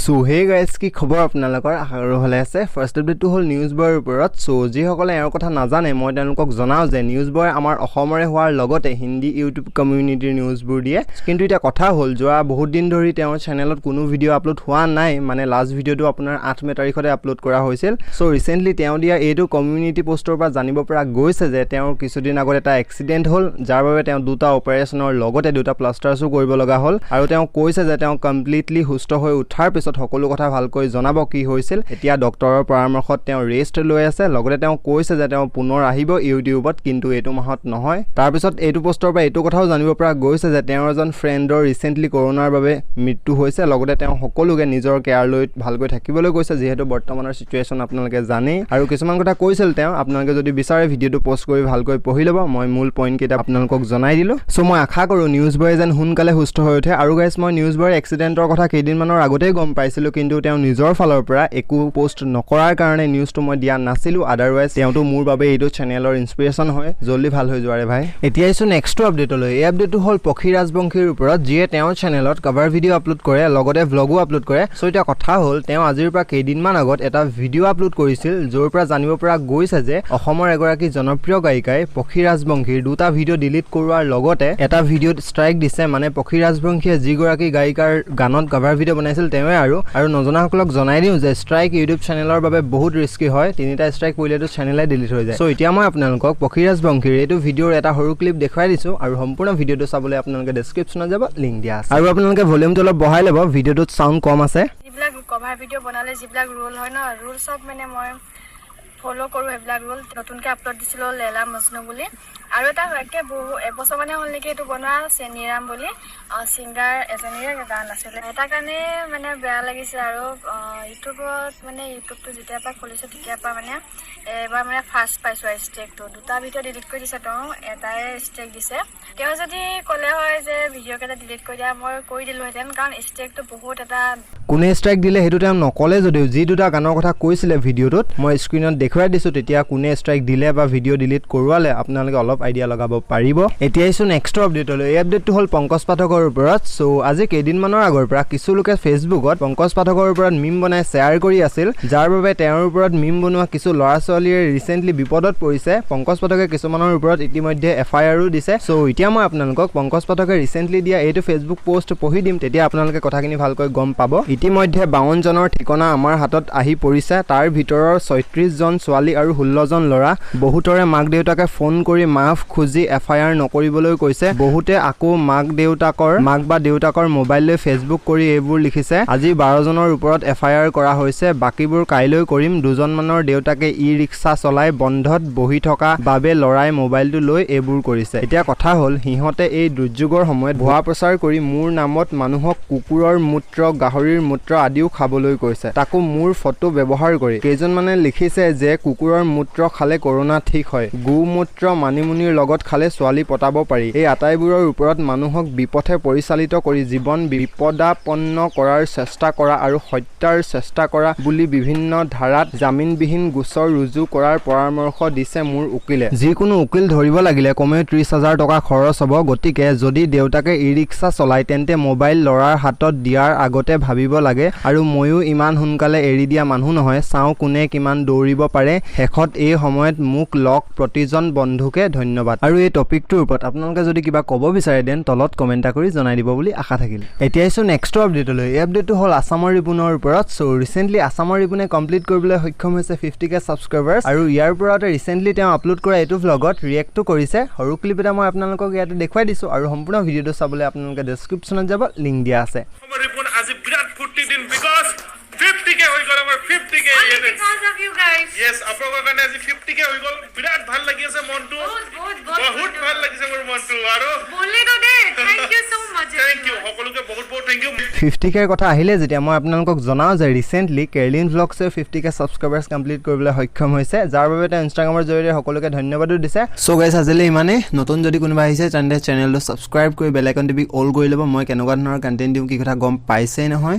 so hey guys কি খবৰ আপোনালোকৰ আৰু হলে আছে ফাৰ্ষ্ট আপডেটটো হল নিউজ বয়ৰ ওপৰত সো যিসকলে এৰ কথা নাজানে মই তেওঁলোকক জনাও যে নিউজ বয় আমাৰ অসমৰে হোৱাৰ লগতে হিন্দী ইউটিউব কমিউনিটিৰ নিউজবোৰ দিয়ে কিন্তু এটা কথা হল যোৱা বহুত দিন ধৰি তেওঁৰ চেনেলত কোনো ভিডিও আপলোড হোৱা নাই মানে লাষ্ট ভিডিওটো আপোনাৰ 8 মে তাৰিখতে আপলোড কৰা হৈছিল সো ৰিসেন্টলি তেওঁ দিয়া এইটো কমিউনিটি পোষ্টৰ পৰা জানিব পৰা গৈছে যে তেওঁৰ কিছুদিন আগত এটা এক্সিডেন্ট হল যাৰ বাবে তেওঁ দুটা অপাৰেচনৰ লগতে দুটা প্লাষ্টাৰছো কৰিব লগা হল আৰু তেওঁ কৈছে যে তেওঁ কমপ্লিটলি সুস্থ হৈ উঠাৰ পিছত সকলো কথা ভালকৈ জনাব কি হৈছিল এতিয়া ডক্টৰৰ পৰামৰ্শত তেওঁ ৰেষ্ট লৈ আছে লগতে তেওঁ কৈছে যে তেওঁ পুনৰ আহিব ইউটিউবত কিন্তু এটো মাহত নহয় তাৰ পিছত এটো পোষ্টৰ পৰা এটো কথাও জানিব পৰা গৈছে যে তেওঁৰ এজন ফ্ৰেণ্ডৰ ৰিসেন্টলি কৰোনাৰ বাবে মৃত্যু হৈছে লগতে তেওঁ সকলোকে নিজৰ কেয়াৰ লৈ ভালকৈ থাকিবলৈ কৈছে যেহেতু বৰ্তমানৰ সিচুৱেচন আপোনালোকে জানে আৰু কিছুমান কথা কৈছিল তেওঁ আপোনালোকে যদি বিচাৰে ভিডিওটো পোষ্ট কৰি ভালকৈ পঢ়ি ল'ব মই মূল পইণ্ট কেইটা আপোনালোকক জনাই দিলো সো মই আশা কৰো নিউজ বয় যেন সোনকালে সুস্থ হৈ উঠে আৰু গাইজ মই নিউজ বয়ৰ এক্সিডেন্টৰ কথা কেইদিনমানৰ আগতে গম পাইছিলো কিন্তু তেওঁ নিজৰ ফালৰ পৰা একো পোষ্ট নকৰাৰ কাৰণে নিউজটো মই দিয়া নাছিলো আদাৰৱাইজ তেওঁটো মোৰ বাবে এইটো চেনেলৰ ইনস্পিৰেচন হয় জলদি ভাল হৈ যোৱাৰে ভাই এতিয়া আইছো নেক্সট আপডেটলৈ এই আপডেটটো হল পক্ষী ৰাজবংশীৰ ওপৰত যিয়ে তেওঁৰ চেনেলত কভাৰ ভিডিও আপলোড কৰে লগতে ভ্লগো আপলোড কৰে সো এটা কথা হল তেওঁ আজিৰ পৰা কেইদিনমান আগত এটা ভিডিও আপলোড কৰিছিল যৰ পৰা জানিব পৰা গৈছে যে অসমৰ এগৰাকী জনপ্ৰিয় গায়িকাই পক্ষী ৰাজবংশীৰ দুটা ভিডিও ডিলিট কৰোৱাৰ লগতে এটা ভিডিওত ষ্ট্ৰাইক দিছে মানে পক্ষী ৰাজবংশীয়ে যিগৰাকী গায়িকাৰ গানত কভাৰ ভিডিও বনাইছিল তেওঁৱে আৰু নজনাসকলক জনাই দিও যে ষ্ট্ৰাইক ইউটিউব চেনেলৰ বাবে বহুত ৰিস্কি হয় তিনিটা ষ্ট্ৰাইক পৰিলেটো চেনেলে ডিলিট হৈ যায় সো এতিয়া মই আপোনালোকক পক্ষী ৰাজবংশীৰ এইটো ভিডিওৰ এটা সৰু ক্লিপ দেখাই দিছো আৰু সম্পূৰ্ণ ভিডিওটো চাবলৈ আপোনালোকে ডেসক্ৰিপচনত যাব লিংক দিয়া আছে আৰু আপোনালোকে ভলিউমটো অলপ বঢ়াই ল'ব ভিডিওটোত সাউন্ড কম আছে যিবিলাক কভাৰ ভিডিও বনালে যিবিলাক ৰুল হয় ন ৰুল সব মানে মই ফলো কৰো এইবিলাক ৰুল নতুনকৈ আপলোড দিছিলো লেলা মজনু বুলি আৰু এটা একে বহু এবছৰ মানে হ'ল নেকি এইটো বনোৱা চেনিৰাম বুলি সিংগাৰ এজনীৰে গান আছিলে এটা কাৰণে মানে বেয়া লাগিছে আৰু ইউটিউবত মানে ইউটিউবটো যেতিয়াৰ পৰা খুলিছোঁ তেতিয়াৰ পৰা মানে এবাৰ মানে ফাৰ্ষ্ট পাইছোঁ আৰু ষ্ট্ৰেকটো দুটা ভিডিঅ' ডিলিট কৰি দিছে তেওঁ এটাই ষ্ট্ৰেক দিছে তেওঁ যদি ক'লে হয় যে ভিডিঅ'কেইটা ডিলিট কৰি দিয়া মই কৰি দিলোহেঁতেন কাৰণ ষ্ট্ৰেকটো বহুত এটা কোনে ষ্ট্ৰাইক দিলে হেতু তেওঁ নকলে যদিও যি দুটা গানৰ কথা কৈছিলে ভিডিওটোত মই স্ক্ৰিনত দেখুৱাই দিছো তেতিয়া কোনে ষ্ট্ৰাইক দিলে বা ভিডিও ডিলিট কৰোৱালে আপোনালোকে অলপ আইডিয়া লগাব পাৰিব এতিয়া আইছো নেক্সট আপডেটলৈ এই আপডেটটো হল পংকজ পাঠকৰ ওপৰত সো আজি কেইদিনমানৰ আগৰ পৰা কিছু লোকে ফেচবুকত পংকজ পাঠকৰ ওপৰত মিম বনাই শ্বেয়াৰ কৰি আছিল যাৰ বাবে তেওঁৰ ওপৰত মিম বনোৱা কিছু ল'ৰা ছোৱালীয়ে ৰিসেন্টলি বিপদত পৰিছে পংকজ পাঠকে কিছুমানৰ ওপৰত ইতিমধ্যে এফআইআৰো দিছে সো এতিয়া মই আপোনালোকক পংকজ পাঠকে ৰিসেন্টলি দিয়া এইটো ফেচবুক পোষ্ট পঢ়ি দিম তেতিয়া আপোনালোকে কথাখিনি ভালকৈ গম পাব ইতিমধ্যে 52 জনৰ ঠিকনা আমাৰ হাতত আহি পৰিছে তাৰ ভিতৰৰ 36 জন ছোৱালী আৰু 16 জন ল'ৰা বহুতৰে মাক দেউতাকে ফোন কৰি মাফ খুজি এফআইআৰ নকৰিবলৈ কৈছে বহুতে আকৌ মাক বা দেউতাকৰ মোবাইল লৈ ফেচবুক কৰি এইবোৰ লিখিছে আজি 12 জনৰ ওপৰত এফআইআৰ কৰা হৈছে বাকিবোৰ কাইলৈ কৰিম দুজন মানৰ দেউতাকে ই ৰিক্সা চলাই বন্ধত বহি থকা বাবে লৰাই মোবাইলটো লৈ এইবোৰ কৰিছে এতিয়া কথা হল হিহতে এই দুৰ্যোগৰ সময়ত ভুৱা প্ৰচাৰ কৰি মোৰ নামত মানুহক কুকুৰৰ মূত্ৰ গাহৰিৰ মূত্ৰ আদিও খাবলৈ কৈছে তাকো মোৰ ফটো ব্যৱহাৰ কৰি কেইজনমানে লিখিছে যে কুকুৰৰ মূত্ৰ খালে কৰোনা ঠিক হয় গোমূত্ৰ মানিমুনিৰ লগত খালে ছোৱালী পতাব পাৰি এই আটাইবোৰৰ ওপৰত মানুহক বিপথে পৰিচালিত কৰি জীৱন বিপদাপন্ন কৰাৰ চেষ্টা কৰা আৰু হত্যাৰ চেষ্টা কৰা বুলি বিভিন্ন ধাৰাত জামিনবিহীন গোচৰ ৰুজু কৰাৰ পৰামৰ্শ দিছে মোৰ উকিলে যিকোনো উকিল ধৰিব লাগিলে কমেও 30,000 টকা খৰচ হ'ব গতিকে যদি দেউতাকে ই ৰিক্সা চলাই তেন্তে মোবাইল লৰাৰ হাতত দিয়াৰ আগতে ভাবিব লাগে আৰু ময়ো ইমান সোনকালে এৰি দিয়া মানুহ নহয় চাও কোনে কিমান দৌৰিব পাৰে শেষত এই সময়ত মোক লক প্ৰতিজন বন্ধুকে ধন্যবাদ আৰু এই টপিকটোৰ ওপৰত আপোনালোকে যদি কিবা ক'ব বিচাৰে দেন তলত কমেন্ট কৰি জনাই দিব বুলি আশা থাকিল এতিয়া আইছো নেক্সট আপডেটলৈ এই আপডেটটো হল আসামৰ ৰিপুনৰ ওপৰত সো ৰিসেন্টলি আসামৰ ৰিপুনে কমপ্লিট কৰিবলৈ সক্ষম হৈছে 50k সাবস্ক্ৰাইবাৰ্ছ আৰু ইয়াৰ ওপৰতে ৰিসেন্টলি তেওঁ আপলোড কৰা এইটো ভ্লগত ৰিয়েক্টটো কৰিছে সৰু ক্লিপ এটা মই আপোনালোকক ইয়াতে দেখুৱাই দিছো আৰু সম্পূৰ্ণ ভিডিওটো চাবলৈ আপোনালোকে ডেসক্ৰিপচনত যাব লিংক দিয়া আছে আসামৰ ৰিপুন আজি বিৰাট ফুৰ্তি দিন বিকজ 50k হৈ গ'ল আমাৰ 50k because of you guys yes আপোনালোকৰ কাৰণে আজি 50k হৈ গ'ল বিৰাট ভাল লাগি আছে মনটো বহুত ভাল লাগিছে মোৰ মনটো আৰু বলি তো দে থ্যাংক ইউ সো মাচ থ্যাংক ইউ সকলোকে বহুত থ্যাংক ইউ 50k কথা আহিলে যেতিয়া মই আপোনালোকক জনাও যে ৰিসেন্টলি কেৰলিন ভ্লগছে 50k সাবস্ক্ৰাইবাৰ্ছ কমপ্লিট কৰিবলৈ সক্ষম হৈছে যাৰ বাবে তেওঁ ইনষ্টাগ্ৰামৰ জৰিয়তে সকলোকে ধন্যবাদো দিছে সো গাইস আজিলে ইমানে নতুন যদি কোনোবা আহিছে তেন্তে চেনেলটো সাবস্ক্ৰাইব কৰি বেল আইকন টিপি অল কৰি ল'ব মই কেনেকুৱা ধৰণৰ কন্টেন্ট দিম কি কথা গম পাইছেই নহয়